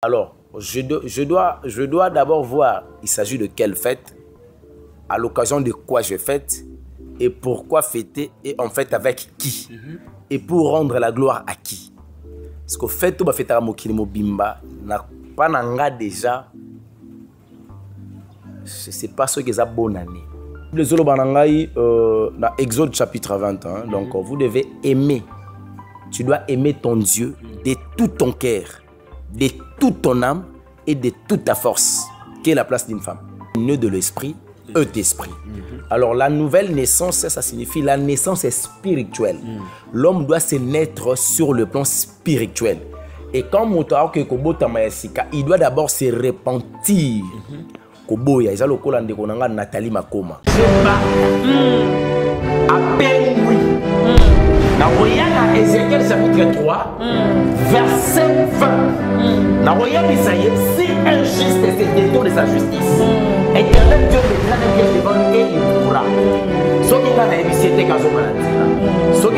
Alors, je dois d'abord voir, il s'agit de quelle fête, à l'occasion de quoi je fête, et pourquoi fêter, et en fait avec qui, et pour rendre la gloire à qui. Parce que fête, on fête à Mokili Mobimba, n'a pas nanga déjà, je ne sais pas ce que c'est bonne année. Les Olobanangaï, dans Exode chapitre 21, donc vous devez aimer, tu dois aimer ton Dieu de tout ton cœur, de toute ton âme et de toute ta force, qui est la place d'une femme. Nœud de l'esprit, d'esprit. Alors la nouvelle naissance, ça signifie la naissance est spirituelle. L'homme doit se naître sur le plan spirituel. Et quand il doit d'abord se repentir. Koboya, ils ont le Nathalie Makoma. Dans Ézéchiel chapitre 3, verset 20. Dans si injuste est ce détour de sa justice, éternel Dieu me devant lui et il pourra. Ce qui est dans la émission, ce qui est dans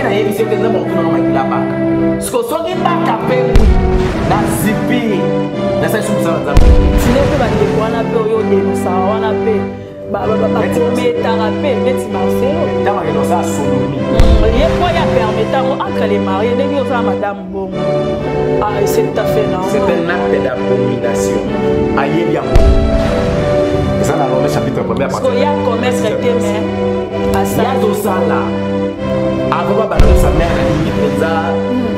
la émission, ce qui est dans la na zipi na sa sumsa za tine pe ba de kwana pe yo de musa wana pe ba kometa rape meti Marcelo tama ke no sa sodomi ye ko ya permettre entre les mariés de yo sa madame bon ah c'est tout à fait non c'est un acte d'abomination aye bien ça dans le chapitre 1er parce que ya commerce était mais asa ya do ça là avant ba sa mère ni pesa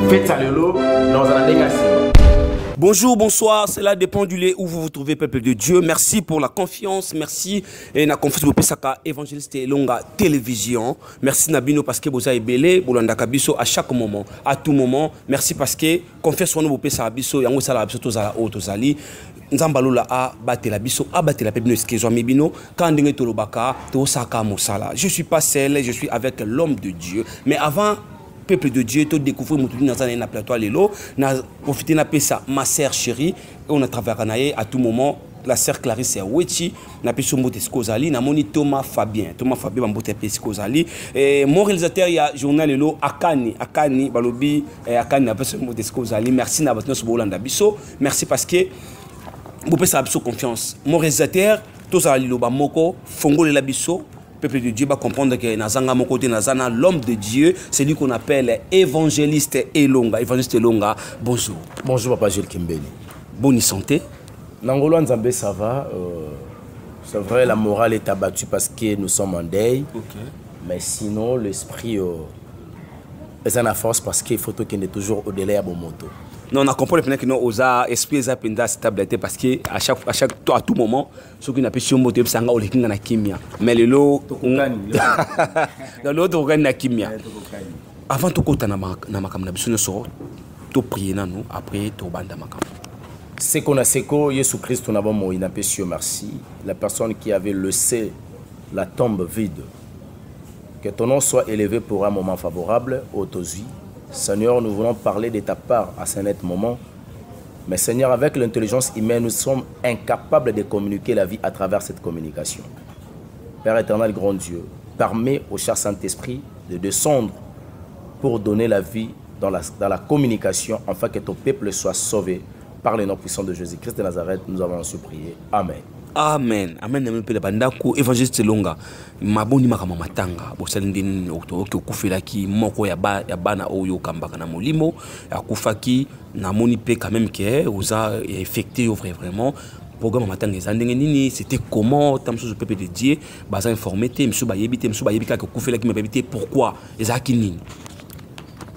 fait ça le lot dans un négation. Bonjour, bonsoir, cela dépend du lieu où vous vous trouvez, peuple de Dieu. Merci pour la confiance, merci et la confiance pour Pesaka évangéliste longa télévision. Merci Nabino parce que vous avez belé, Bolanda Kabiso à chaque moment, à tout moment. Merci parce que confiance en nous Pesaka Biso, Yango Sala Biso Tozala Otozali. Nzambalola a battu la biso, a battu la pebino eskezo mibino, quand dingue tolobaka, to saka mosala. Je suis pas seul, je suis avec l'homme de Dieu. Mais avant peuple de Dieu, tu découvres mon plateau Lelo, na profité na pesa ma sœur chérie, on a travaillé à tout moment. La sœur Clarisse Wechi, na peso mbote skozali, na moni Thomas Fabien mbote skozali. Et mon réalisateur il y a journal Lelo Akani balobi Akani na peso mbote skozali. Merci na batno Bolanda biso. Merci parce que vous pouvez avoir confiance. Mon réalisateur, tous à l'île Moko, Fongo la biso. Peuple de Dieu va comprendre que Nazanga mon côté Nazana, l'homme de Dieu, c'est lui qu'on appelle évangéliste Elonga. Évangéliste Elonga, bonjour. Bonjour Papa Gilles Kimbeni. Bonne santé. Nangolo Nzambe ça va. C'est vrai la morale est abattue parce que nous sommes en deuil. Okay. Mais sinon l'esprit est en force parce qu'il faut qu'il est toujours au-delà de mon moto. Non, on a compris que nous avons esprit de stabilité parce que à tout moment, ceux qui n'ont pas de moto, c'est un kimia. Mais le lot, dans l'autre organe na kimia. Avant tout côté na makam na biso so to prier na nous après to banda makam. C'est qu'on a seko Jésus Christ on a bon mo inapécieux merci. La personne qui avait laissé la tombe vide. Que ton nom soit élevé pour un moment favorable au Tozi. Seigneur, nous voulons parler de ta part à ce net moment. Mais Seigneur, avec l'intelligence humaine, nous sommes incapables de communiquer la vie à travers cette communication. Père éternel, grand Dieu, permets au cher Saint-Esprit de descendre pour donner la vie dans la communication, afin que ton peuple soit sauvé par le nom puissant de Jésus-Christ de Nazareth. Nous avons ainsi prié. Amen. Amen. Amen. Amen. Pele bandako évangéliste longa. Maboni makama matanga. Bosalindini otoke okufela ki moko ya bana oyo kambaka na molimo. Akufaki na moni pe quand même que oza effecté vraiment. Programme matanga ezandenge nini c'était comment tamso le peuple de Dieu baza informé te monsieur bayebite monsieur bayebika que okufela ki mabebite pourquoi ezaki nini.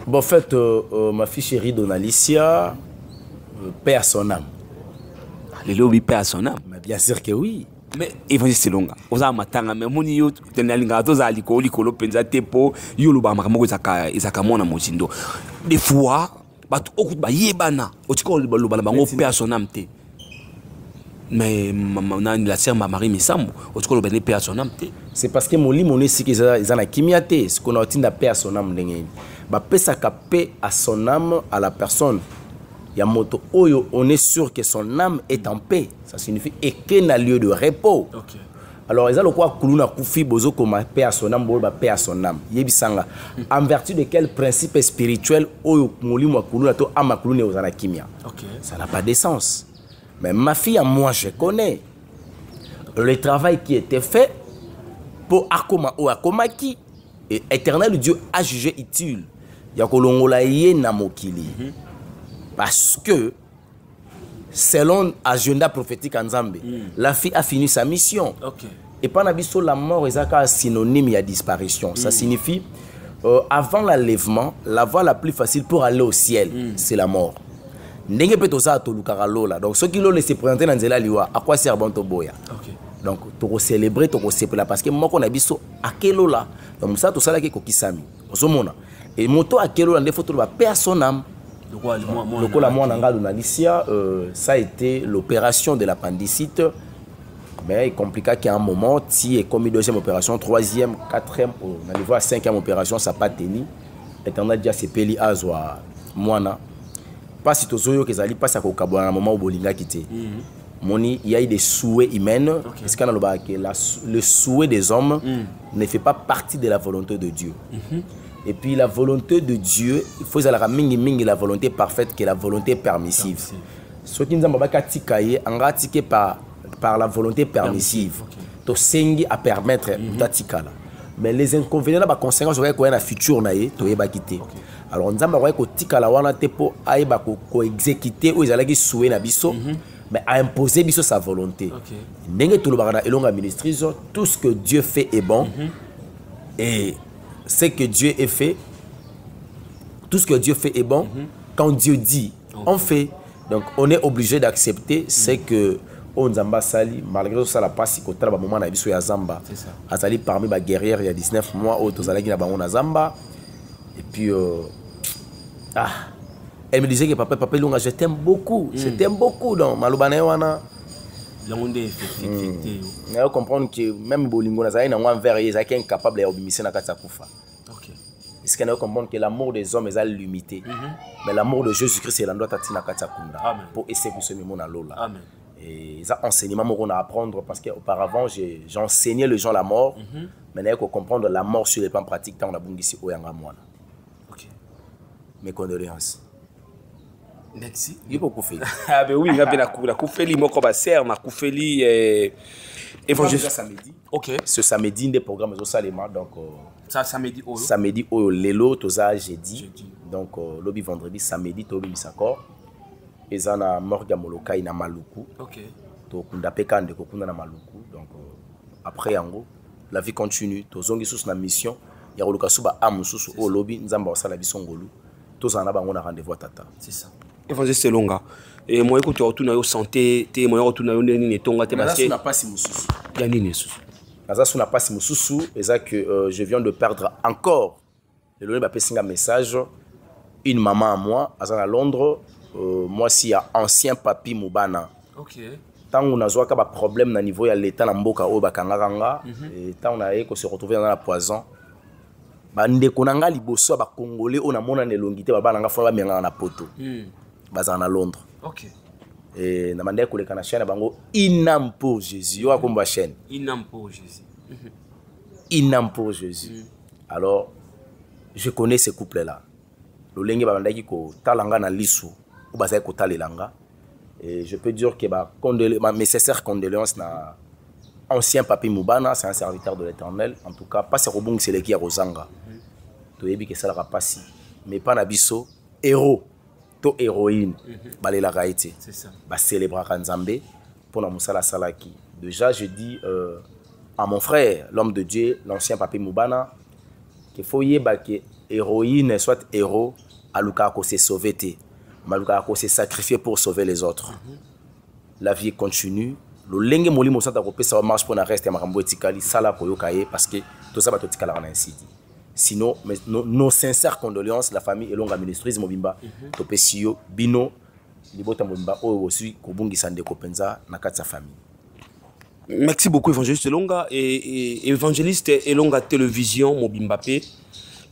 Bon en fait ma fille chérie Donalicia paix à son âme. Les lobbies paient à son âme. Mais bien sûr que oui. Mais évangéliste longa. Oza matanga mais moni yo tenalinga toza likolo penza tepo yo loba makamoko ezaka mona mozindo. Des fois batu okut ba yebana otiko loba bango paix à son âme te. Mais la sœur Marie Misambo otiko loba paix à son âme te. C'est parce que moli moné si qu'ils ana kimiate ce qu'on a tinda paix à son âme ndenge. Ba pesa ka paix à son âme à la personne. Yamoto Oyo, on est sûr que son âme est en paix. Ça signifie et qu'elle a lieu de repos. Okay. Alors, ils ont quoi Kuluna Koufi Bozo comme paix à son âme, paix à son âme. Yebisanga. En vertu de quel principe spirituel Oyo Moli Makuluna to Amakulune aux Anakimia. Ça n'a pas de sens. Mais ma fille, moi, je connais le travail qui était fait pour Akoma ou Akomaki. Et Éternel Dieu a jugé utile. Parce que, selon l'agenda prophétique en Zambie, la fille a fini sa mission. Et par la mort est synonyme de disparition. Ça signifie, avant l'enlèvement, la voie la plus facile pour aller au ciel, c'est la mort. Donc, ceux qui l'ont laissé présenter dans Zela Liwa, à quoi sert Banto Boya? Donc, tu vas célébrer, tu vas célébrer parce que moi, on a vu ça à quel là. Donc, ça, tout ça, là, qui est Kokisami. Et moto à quel là, il faut que personne âme. Ça a été l'opération de l'appendicite. Mais il est compliqué qu'à un moment, si est commis deuxième opération, troisième, quatrième, on allait voir cinquième opération, ça n'a pas tenu. Et on a dit à ces pays à Zoa, Moana. Pas si tu as que ça allait passer à un moment où Bolinga quitté. Il y a eu des souhaits humains. Parce que le souhait des hommes ne fait pas partie de la volonté de Dieu. Et puis la volonté de Dieu, il faut la volonté parfaite qui est la volonté permissive. Ce qui nous a dit, par la volonté permissive. To sengi à permettre d'atikala. Mais les inconvénients, les conséquences sur la futur naé, to yeba quitter. Alors nous avons dit que tikala wana tepo aeba ko exécuter ou ils allaient souhaiter na biso, mais à imposer biso sa volonté. N'engé tout le barana elonga ministrise, tout ce que Dieu fait est bon et ce que Dieu est fait, tout ce que Dieu fait est bon. Quand Dieu dit, on fait. Donc on est obligé d'accepter ce que on Zamba sali, malgré ça la passe au travail moment na biso ya Zamba. Azali parmi les guerrières il y a 19 mois au tozalaki na bango na Zamba. Et puis elle me disait que papa Lunga, je t'aime beaucoup, je t'aime beaucoup donc malobana wana. On comprendre que même bolingo na zali na ngwa envers ils sont incapables de obéir na kata kufa. Est-ce qu'on comprend que l'amour des hommes est limité, mais l'amour de Jésus-Christ est l'endroit tatina kata kunda pour essayer de se mettre na lola. Amen. Et ça, enseignement, on a à apprendre parce qu'auparavant, j'enseignais les gens la mort. Maintenant, il faut comprendre la mort sur les plans pratiques. Tant on a besoin d'ici au Yanga Moana. Mes condoléances. Merci. Il faut couper. Ah, ben oui, il y a la Koufeli, moi, comme ça, ma Koufeli évangéliste. Samedi. Ce samedi, des programmes au Salema. Donc, ça, samedi, samedi, au Lelo, Toza, jeudi. Donc, lobby vendredi, samedi, Tobi Misakor. Ezana morga molokai na maluku. To kunda pekande ko kunda na maluku. Donc après yango la vie continue. To zongi sous na mission ya koluka suba amususu au lobby nzamba osala bisongolu. To zana bango na rendez-vous tata. C'est ça. Évangéliste Longa. Et moi écoute retourna yo santé, té moi retourna yo nini tonga té parce que na pasi mususu. Ya nini susu. Naza suna pasi mususu eza que je viens de perdre encore. Le lobby ba pesinga message une maman à moi à Londres. Moi, si y a ancien papi Moubana. Tant on a joué un problème au niveau de l'état Namboka ou Bakanganga, et tant on a eu qu'on se retrouve dans la poison. Bande konanga liboso ba congolais on a mona ne longité ba nanga fa ba menga na poto. Baza na Londres. Et na mande ko le kana chaîne bango inam pour Jésus. Yo akomba chaîne. Inam pour Jésus. Inam pour Jésus. Alors je connais ce couple là. Le lenge ba bandaki ko talanga na lisu. Et je peux dire que mes sincères condoléances na ancien papi Moubana, c'est un serviteur de l'Éternel. En tout cas, pas ce rebond c'est qui a Rosanga. Tu as dit que ça l'a pas si, mais pas nabiso héros, to héroïne, balé la raïté. C'est ça. Ba célébrer Kanzambe pour la Moussala Salaki. Déjà, je dis à mon frère, l'homme de Dieu, l'ancien papi Moubana, qu'il faut y que héroïne soit héros, à Luka ko s'est sauvé. Maluka s'est sacrifié pour sauver les autres. La vie continue. Le lenge moli mosanta ko pesa marche pour na reste makambo etikali sala ko yokaye parce que tout ça va to tikala na ainsi dit. Sinon nos sincères condoléances la famille elonga ministrise mobimba to pesio bino libota mobimba o aussi ko bungisa ndeko penza na kati sa famille. Merci beaucoup évangéliste Elonga et évangéliste Elonga télévision mobimba pe.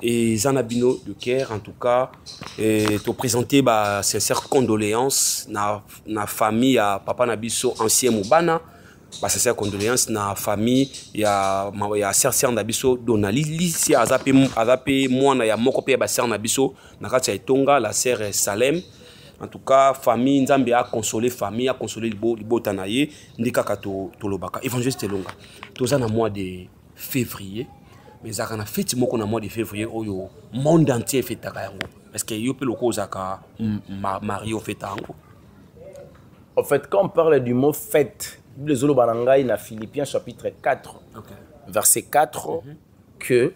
Et Zanabino de Caire, en tout cas, te présenter sincères condoléances na famille à Papa Nabiso ancien Moubana, sincères condoléances na famille ya Serser Nabiso Donali, ici azape moi na ya moko pe ba Serser Nabiso na kati ya Tonga, la sœur Salem. En tout cas, famille, Nzambe a consolé famille, a consolé le Tanaye, Ndika Tolobaka. Évangéliste Longa. Tous en mois de février, mais ça a fait mon mois de février, le monde entier fait tarango. Est-ce que vous pouvez le cause à Mario fait tarango? En fait, quand on parle du mot fête, le Zolo Banangaï dans Philippiens chapitre 4, verset 4, que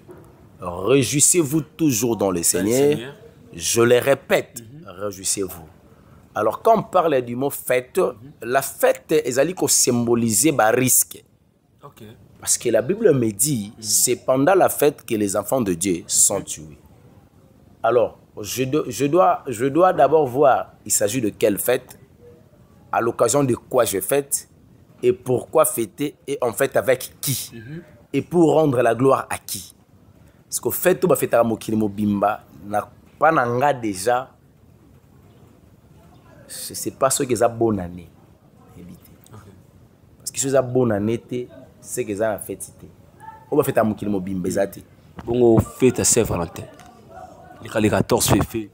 réjouissez-vous toujours dans le Seigneur. Je le répète, réjouissez-vous. Alors, quand on parle du mot fête, la fête est symbolisée par risque. Parce que la Bible me dit, c'est pendant la fête que les enfants de Dieu sont tués. Alors, je dois d'abord voir, il s'agit de quelle fête, à l'occasion de quoi je fête, et pourquoi fêter, et en fait avec qui, et pour rendre la gloire à qui. Parce que fête, tout va fêter à Mokilimo Bimba, n'a pas nanga déjà, je ne sais pas ce que c'est bonne année. Parce que ce que c'est bonne année, c'est que c'est la fête. On va fêter à Mokilimo Bimba. On fête à Saint-Valentin. Le 14 février.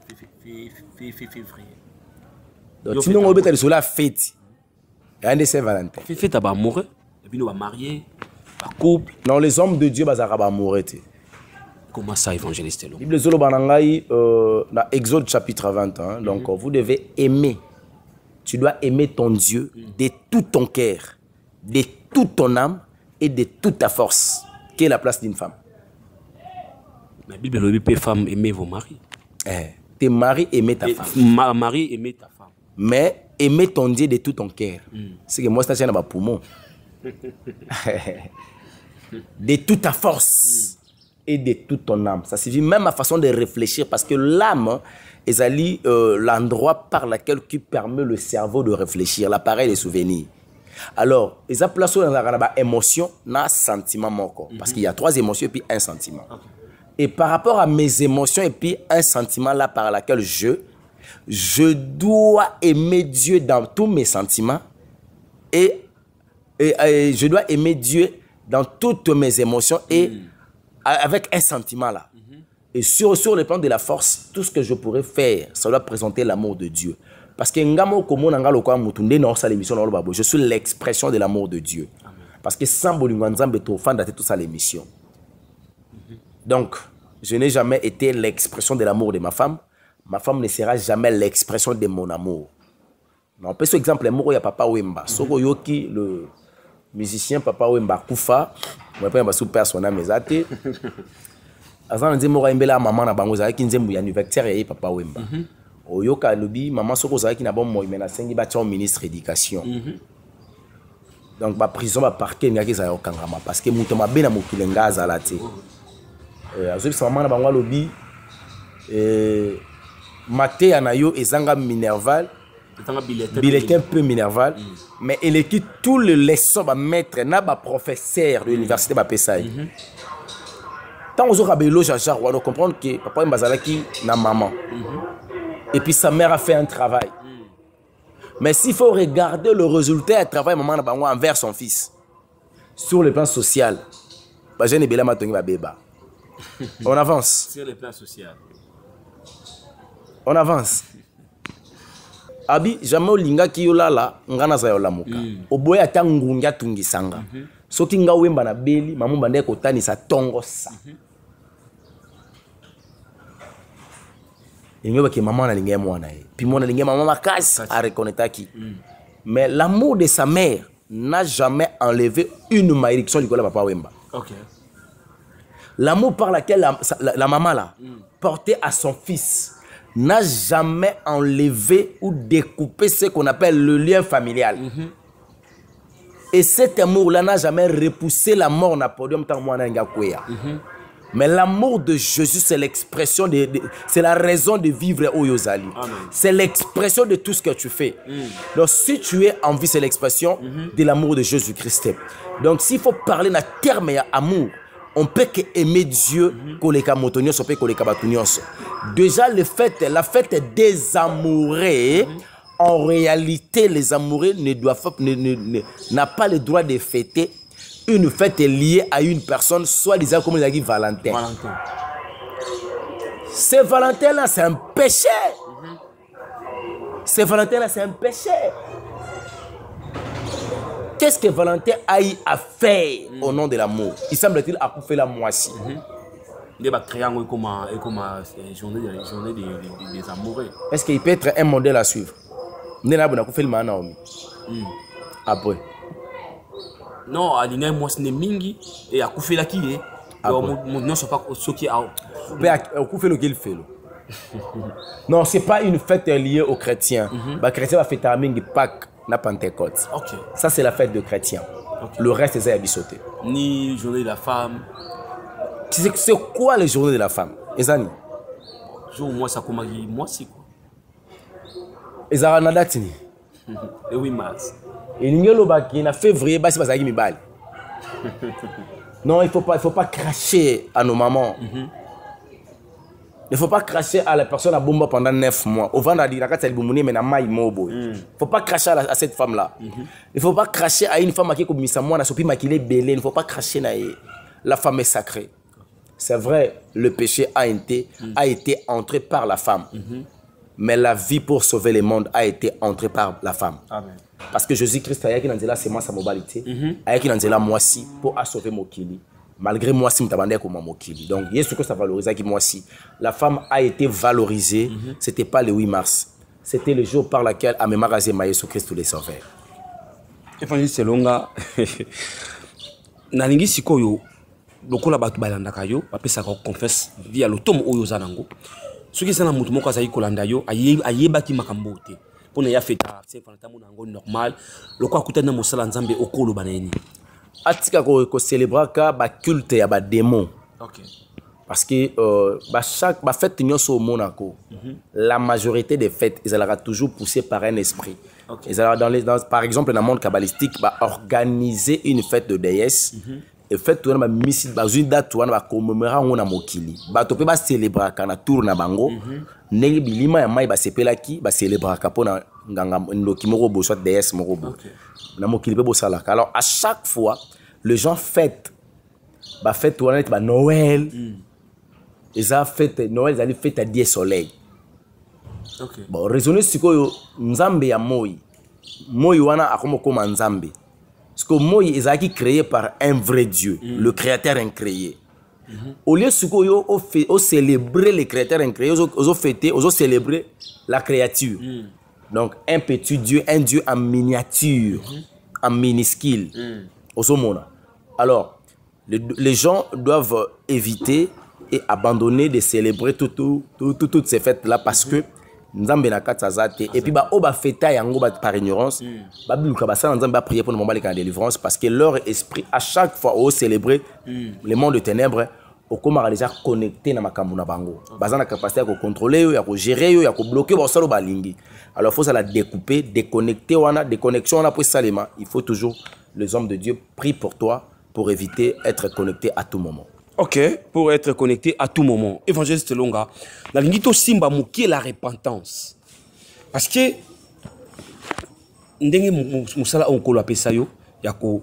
Donc, si on va sur la fête, il y a un de Saint-Valentin. Fête à amoureux, et puis on va marier, à couple. Non, les hommes de Dieu, ils vont amoureux. Comment ça, évangéliste? La Bible dans Exode chapitre 21. Donc, vous devez aimer. Tu dois aimer ton Dieu de tout ton cœur, de toute ton âme et de toute ta force. Quelle est la place d'une femme? La Bible dit que femme aimer vos maris. Tes maris aimer ta femme. Mari aimer ta femme. Mais aimer ton Dieu de tout ton cœur. C'est que moi, c'est un poumon. De toute ta force et de toute ton âme. Ça suffit même ma façon de réfléchir parce que l'âme est l'endroit par lequel qui permet le cerveau de réfléchir, l'appareil des souvenirs. Alors, ils ont placé dans la émotion, dans sentiment. Parce qu'il y a 3 émotions et puis un sentiment. Et par rapport à mes émotions et puis un sentiment là par lequel je dois aimer Dieu dans tous mes sentiments et je dois aimer Dieu dans toutes mes émotions et avec un sentiment là. Et sur le plan de la force, tout ce que je pourrais faire, ça doit présenter l'amour de Dieu. Parce que je suis l'expression de l'amour de Dieu. Parce que sans toute ça l'émission. Donc, je n'ai jamais été l'expression de l'amour de ma femme. Ma femme ne sera jamais l'expression de mon amour. On peut, par exemple, il y a Papa Wemba. Soko Yoki, le musicien Papa Wemba Koufa, je ne sais pas si personne n'a mes athées. Azan dit moi imbela maman na bango zaki nzembu ya anniversaire et Papa Wemba. Oyoka lobi maman soko zaki na bon moi mena sengi ba tia ministre éducation. Donc ba prison ba parquet ngaki za yokangama parce que muto mabe na mokilenga azala te. Azobi sa maman na bango lobi maté anayo ezanga minerval. Bulletin peu minerval, mais il écrit tout le leçon ba maître na ba professeur de l'université ba Pessaï. Tant aux autres on doit comprendre que papa Mbazalaki na maman. Et puis sa mère a fait un travail. Mais s'il faut regarder le résultat du travail maman na bango envers son fils sur le plan social, bah je ne bela matongi ba beba. On avance. Sur le plan social. On avance. Abi jamais olinga ki yolala ngana za yolamuka. Oboya tangunga tungisanga. Soki nga wemba na beli mamu bande ko tanisa tongo sa. Ingo ki maman na lingé mwana e. Puis mwana lingé maman makasi a reconnaître qui. Mais l'amour de sa mère n'a jamais enlevé une malédiction du papa Wemba. OK. L'amour par lequel la maman là portait à son fils n'a jamais enlevé ou découpé ce qu'on appelle le lien familial. Et cet amour-là n'a jamais repoussé la mort na podium tant moi n'enga kwea. Mais l'amour de Jésus, c'est l'expression c'est la raison de vivre au Yozali. C'est l'expression de tout ce que tu fais. Donc si tu es en vie, c'est l'expression de l'amour de Jésus-Christ. Donc s'il faut parler d'un terme amour, on peut que aimer Dieu déjà la fête des amoureux. En réalité, les amoureux n'a pas le droit de fêter une fête liée à une personne, soit disant comme il a dit Valentin. Ce Valentin-là, c'est un péché. Valentin-là, c'est un péché. Qu'est-ce que Valentin a eu à faire au nom de l'amour? Il semble-t-il a fait la moitié. Il va créer comme journée des amoureux. Est-ce qu'il peut être un modèle à suivre? Après. Non, Alina, moi, c'est mingi et à couper la qui est. Non, c'est pas ce qui a. Non, c'est pas une fête liée aux chrétiens. Les chrétiens vont fêter mingi Pâques, la Pentecôte. Okay. Ça, c'est la fête de chrétiens. Okay. Le reste, c'est abisoté. Ni journée de la femme. C'est quoi les journées de la femme? Ezani. Jour moi ça comme moi si quoi. Ezara nadatini. Le 8 mars. Et l'ingelo baki na février basi basaki mibali. Non, il faut pas cracher à nos mamans. Il faut pas cracher à la personne à Bomba pendant 9 mois. Au vendredi, la carte mais na mai mobo. Il faut pas cracher à cette femme là. Il faut pas cracher à une femme qui est comme Missamoa na sopi makile belé. Il faut pas cracher na la femme est sacrée. C'est vrai, le péché a été entré par la femme. Mais la vie pour sauver le monde a été entrée par la femme. Amen. Parce que Jésus-Christ a dit que c'est moi sa mobilité. A dit que moi si pour sauver Mokili. Malgré moi si m'tabandé comme Mokili. Donc, il y a ce que ça valorise qui moi si. La femme a été valorisée. C'était pas le 8 mars. C'était le jour par lequel a mémorisé Jésus Christ tous les sauveurs. Évangéliste Selonga. Nalingi sikoyo. Lokola batu balandaka yo bapesa ko confesse via le tome oyo zanango soki sana mutu moko azali kolanda yo ayebaki makambo te pona ya feta c'est Valentin monango normal lokwa kutana mosala nzambe okolo baneni atika ko célébrer ka ba culte ya ba démon. OK. Parce que chaque fête nyonso monako la majorité des fêtes ils allaient toujours poussées par un esprit. Okay. Ils allaient par exemple dans le monde kabbalistique organiser une fête de déesse. Et fait tout na misi bazui date tout na commémorer ngona mokili bato pe ba célébrer kana tour na bango ndenge bilima ya mai ba sepelaki ba célébrer ka pona nganga ndoki moko bo soit déesse moko bo na mokili pe bo sala. Alors à chaque fois les gens fêtent ba fête tout na Noël ils a fête Noël ils allaient fête à Dieu soleil. OK. Bon raisonner sikoyo nzambe ya moi wana akomo koma nzambe. Parce que Moïse est créé par un vrai Dieu, le créateur incréé. Au lieu de célébrer le créateur incréé, on fêter, on célébrer la créature. Donc un petit Dieu, un Dieu en miniature, en minuscule. Alors, les gens doivent éviter et abandonner de célébrer toutes ces fêtes-là parce que Nzambe na katsazate et puis oba feta yango par ignorance biluka basala Nzambe prier pour le moment de la délivrance parce que leur esprit à chaque fois au célébrer le monde de ténèbres au comment déjà connecté na makambo na bango bazana capacité à contrôler yo ya ko gérer yo ya ko bloquer ba solo balingi. Alors faut ça la découper déconnecter wana déconnexion wana pour salema. Il faut toujours les hommes de Dieu prient pour toi pour éviter être connecté à tout moment. OK, pour être connecté à tout moment. Évangéliste Longa, la lingito simba mouki la repentance. Parce que ndenge musala onko la pesa yo, yako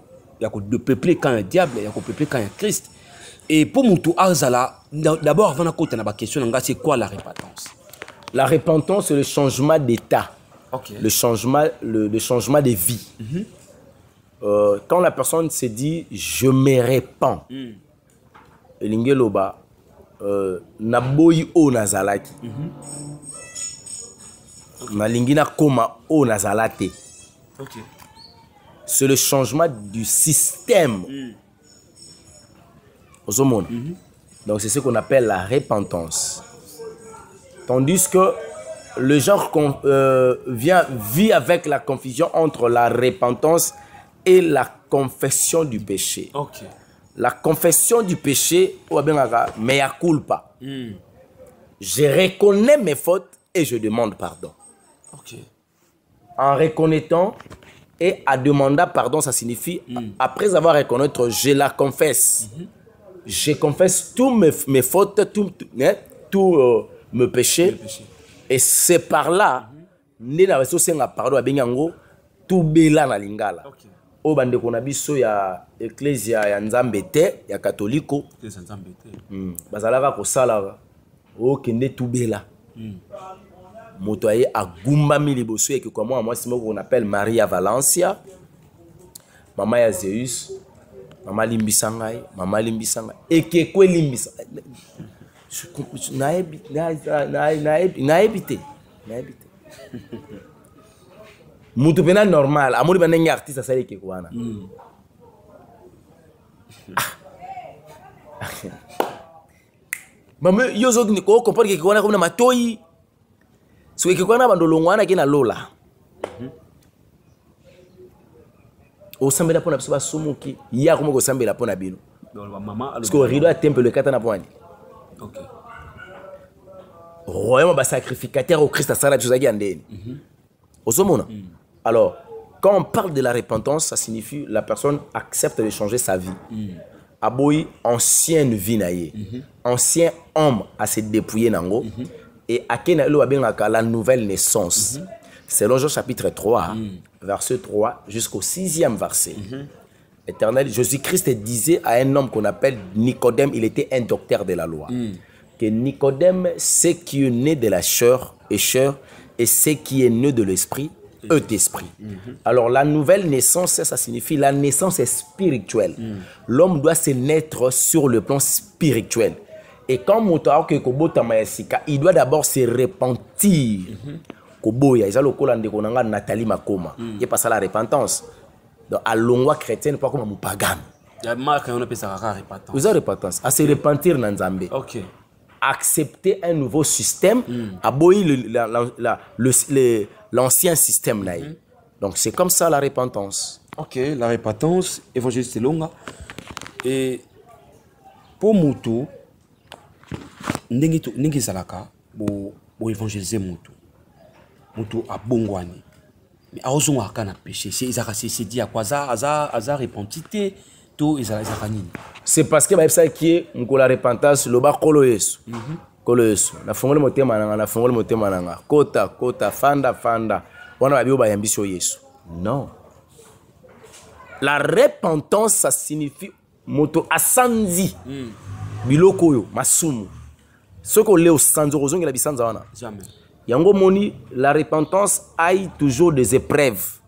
de peupler quand un diable, yako peupler quand un Christ. Et pour moutou azala, d'abord avant de na ba question nga c'est quoi la repentance? La repentance c'est le changement d'état. OK. Le changement de vie. Quand la personne se dit je me répands. Elingeloba naboyi o nazalaki nalingina koma o nazalate. OK. C'est le changement du système. Donc c'est ce qu'on appelle la repentance. Tandis que le genre vit avec la confusion entre la repentance et la confession du péché. OK. La confession du péché, mea culpa. Je reconnais mes fautes et je demande pardon. Okay. En reconnaissant et en demandant pardon, ça signifie, après avoir reconnu, je la confesse. Je confesse tous mes fautes, tous mes péchés. Et c'est par là, pardon, tout bela na lingala. Okay. O bande kona biso ya ecclesia ya Nzambe te ya katoliko bazalaka ko sala o kende tubela motoye a gumbami liboso et que comme moi c'est moi qu'on appelle Maria Valencia, maman ya Zeus, maman limbisangai et que quoi limbisa na habité mutu pena normal amuri banenga artiste ça que quoi na maman yozo ni ko comprendre que quoi na comme na matoi so que quoi na bandolongwana ki na lola o sambela pona biso basumuki ya como ko sambela pona bino parce que rido a temple le katana poani OK royaume ba sacrificateur au Christ ça la chose qui andeni osomona alors quand on parle de la repentance ça signifie la personne accepte de changer sa vie aboyi ancienne vie naie ancien homme à se dépouiller nango et akena lo babengaka la nouvelle naissance selon Jean chapitre 3 verset 3 jusqu'au 6e verset Éternel Jésus-Christ disait à un homme qu'on appelle Nicodème, il était un docteur de la loi que Nicodème c'est qui est né de la chair et c'est qui est né de l'esprit d'esprit. Alors la nouvelle naissance, ça signifie la naissance est spirituelle. L'homme doit se naître sur le plan spirituel. Et quand il doit d'abord se repentir. Koboya, ils ont Nathalie Makoma. Il pas ça la repentance. Donc à l'ongwa chrétienne pas comme pagan. Vous avez repentance. À se repentir dans Nzambe. OK. Accepter un nouveau système, aboyer l'ancien système. Donc c'est comme ça la repentance. OK, la repentance, évangéliste Longa. Et pour Moutou, n'engi salaka, bo évangéliser Moutou. Moutou a bongwani. Mais à ozon a kana péché, c'est dit à quoi ça, aza repentité, tout ezakani. C'est parce que ça qui est la repentance le bas kolo yesu na fongole motema nanga kota fanda wana babio bayambiso yesu non la repentance ça signifie moto asanzi biloko yo masumu soko leo sanzo kozongi la bisanza wana Jamais. yango moni la repentance aille toujours des épreuves.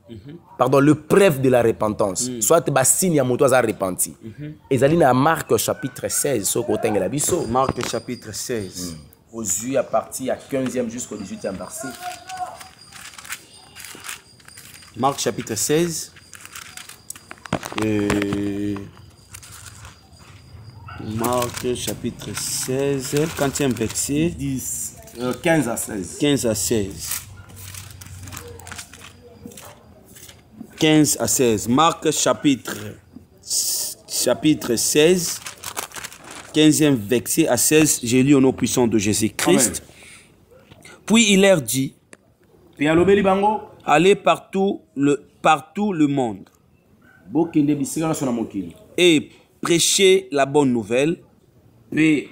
Pardon, le preuve de la repentance. Soit bassine ya moto aza repenti. Ezali na Marc chapitre 16, so ko tengela biso. Marc chapitre 16. Aux yeux à partir à 15e jusqu'au 18e verset. Marc chapitre 16. Marc chapitre 16, 40e verset. 15 à 16. 15 à 16. 15 à 16. Marc chapitre 16, 15e verset à 16. J'ai lu au nom puissant de Jésus-Christ. Puis il leur dit, allez partout le monde et prêchez la bonne nouvelle. C'est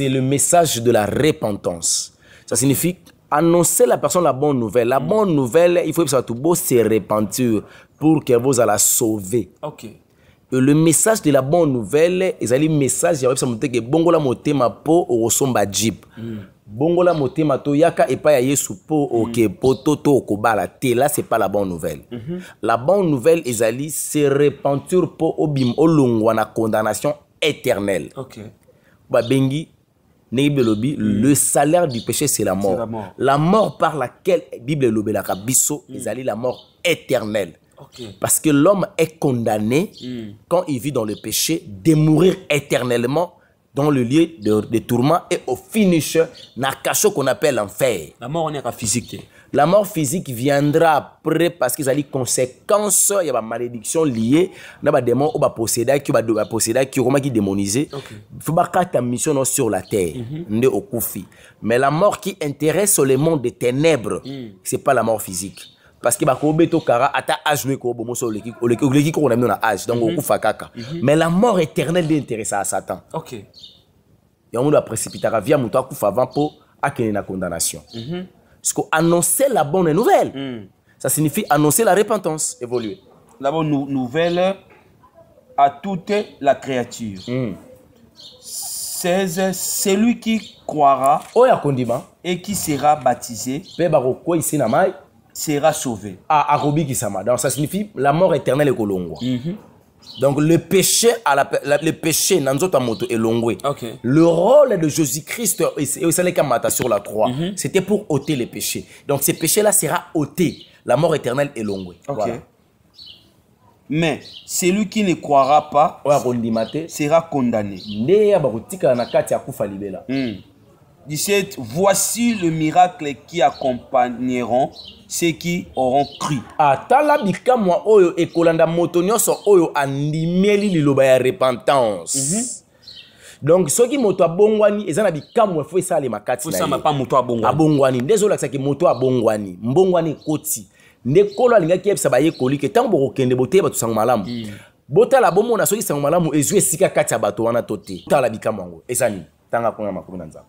le message de la repentance. Ça signifie annoncer la personne la bonne nouvelle. La bonne nouvelle, il faut que ça tout beau se repentir pour que vous allez sauver. OK. Et le message de la bonne nouvelle, c'est le message que bongo la motema po o somba jeep. Bongo la motema to yaka et pas yesu po ok poto to okobala te là c'est pas la bonne nouvelle. La bonne nouvelle ezali se repentir po obim olongwa na condamnation éternelle. OK. Ba bengi le salaire du péché c'est la mort. La mort par laquelle Bible lobe la kabiso ezali la mort éternelle. Okay. Parce que l'homme est condamné quand il vit dans le péché de mourir éternellement dans le lieu de tourment et au finish na cacho qu'on appelle l'enfer. La mort on est à physique. La mort physique viendra après parce qu'il y a des conséquences, il y a des malédictions liées, il y a des démons qui possédent, qui démonisé. Il faut pas ta mission sur la terre, mais la mort qui intéresse le monde des ténèbres, c'est pas la mort physique. Parce que mais la mort éternelle est intéressée à Satan. OK. Et on doit précipiter via muto kufa avant pour acquérir la condamnation. Parce que annoncer la bonne nouvelle, ça signifie annoncer la repentance, évoluer. La bonne nouvelle à toute la créature. 16, celui qui croira oya kondima et qui sera baptisé pe baroko ici na mai sera sauvé. a arobi kisama. Donc ça signifie la mort éternelle est kolongwa. Donc le péché le péché nanzota moto est longwe. Okay. Le rôle de Jésus-Christ sur la croix, c'était pour ôter les péchés. Donc ce péché là sera ôté. La mort éternelle est longwe. Okay. Voilà. Mais celui qui ne croira pas sera condamné. 17. Voici le miracle qui accompagneront ceux qui auront cru. Atala bikamwa oyo ekolanda moto nyonso oyo andimeli liloba ya repentance. Donc ceux qui moto abongwani ezana bikamwa fo esale makati na. Fo sama pa moto abongwani. Abongwani ndezola kisaki moto abongwani, mbongwani koti. Ndekolo alingaki yebisa bayekoli ke tango bokende bote bato sango malamu. Botala bomona soki sango malamu ezu esika kati ya bato wana tote. Tala bikamwa ngo ezani tanga kona makumi na nzambe.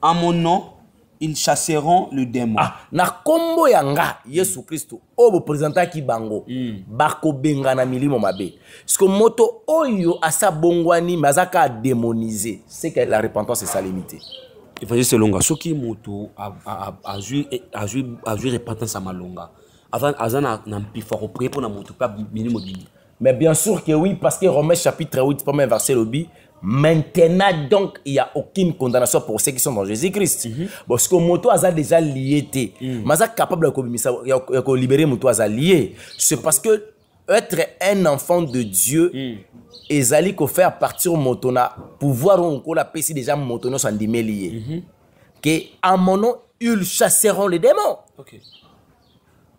En mon nom, ils chasseront le démon. Na kombo yanga Yesu Kristo obo présenta ki bango bako benga na milimo mabe. Parce moto oyo asa bongwani mazaka démoniser. C'est que la repentance est sa limite. Évangile longa soki moto a joué repentance à malonga. Azana na mpifaro prier pour na moto pa milimo bini. Mais bien sûr que oui, parce que Romains chapitre 8 premier verset lobby. Maintenant donc il n'y a aucune condamnation pour ceux qui sont dans Jésus-Christ. Parce que moto a déjà lié. Mais est capable de libérer moto a lié. C'est parce que être un enfant de Dieu et ali ko faire partir moto na pouvoir on la pesi déjà moto no sandimé lié. Que à mon nom ils chasseront les démons. OK.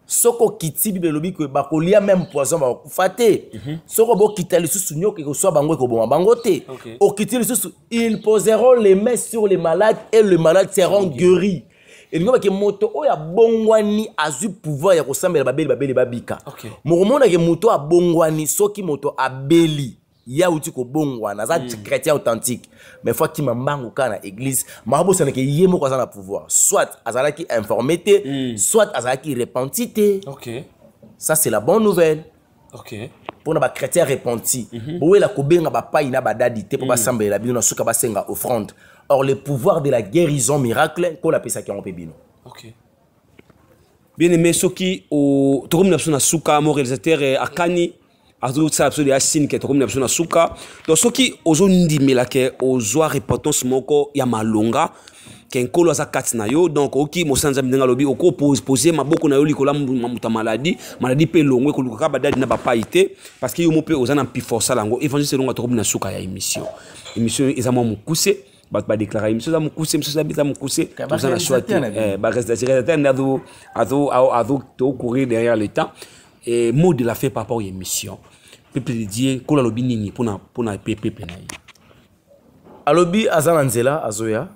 Soko kiti bible lobi ko bakolia même poison ba kufate. Soko bo kitali susu nyoke ko so bango ko boma bangote. O kitili susu ils poseront les mains sur les malades et les malades seront guéris. Et nous que moto oya bongwani azu pouvoir ya ko sambela babeli babika. Mokomona ke moto a bongwani soki moto abeli ya uti ko bongwana za chrétien authentique. Mais fois qui mambango kana église, mabo ça que yemo ko na pouvoir. Soit azalaki informité, soit azalaki repentité. OK. Ça c'est la bonne nouvelle. OK. Pour na ba chrétien repenti. Bowe la ko benga ba pa ina ba dadité pour ba sambela bino na suka ba senga offrande. Or le pouvoir de la guérison miracle qu'on appelle ça qui en bino. OK. Bien aimé soki au tokom na suka mo réalisateur akani azo ça absolu ya signe que tokom na suka. Donc soki ozo ndimela ke ozo repentance moko ya malonga ken kolo za katina yo donc oki mosanza mdenga lobi oko poser maboko na yo likola muta maladie pe longwe ko luka ba dadi na ba paité parce que yo mo pe ozana pi force lango évangile selon tokom na suka ya émission ezama mukuse ba déclarer émission za mukuse monsieur za mukuse tout ça na choisi ba réalisateur ado to courir derrière le temps et mot de la fin par rapport à l'émission peuple de Dieu ko la lobi nini pour na peuple na yi alobi azana nzela azoya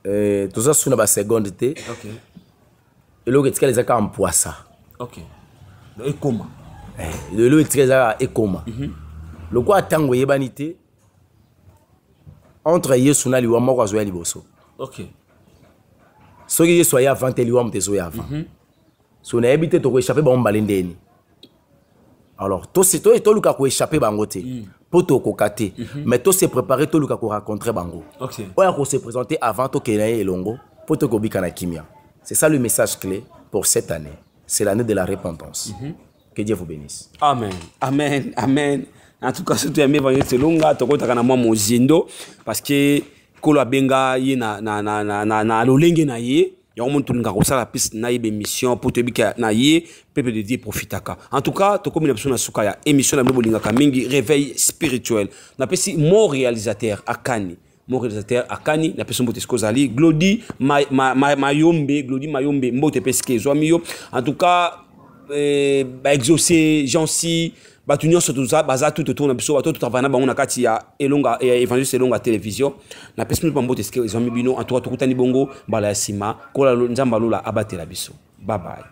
tout ça sur la seconde té OK et le que les aka en poissa OK et comment le très et comment le quoi tango yebanité entre Yesu na liwa moko azoya liboso OK soki Yesu ya avant liwa mtezo ya avant so na ebité to ko échapper ba mbalendeni alors to c'est to luka ko échapper bango te poto ko kate mais to se préparer to luka ko rencontrer bango OK oya ko se présenter avant to kenaye elongo poto ko bika na kimia. C'est ça le message clé pour cette année. C'est l'année de la repentance. Que Dieu vous bénisse. Amen. Amen. Amen. En tout cas, surtout aimé Évangile Selonga, toko takana moi mon zindo parce que kolo benga ye na lolenge na ye. Il y a un la piste na yebe mission pour te bika na ye peuple de Dieu profitaka. En tout cas, to comme une personne suka ya émission na bolinga kamingi réveil spirituel. Na pesi mon réalisateur Akani. Mon réalisateur Akani na personne bote skozali Glody Mayombe mbote peske zoamio. En tout cas ba exaucer Jansi batunion surtout ça baza tout autour na biso bato tout travailler bango na kati ya elonga et évangile selonga télévision na personne mbote peske zoami bino en tout cas tokutani bongo bala sima kola nzamba lola abatela biso. Bye bye.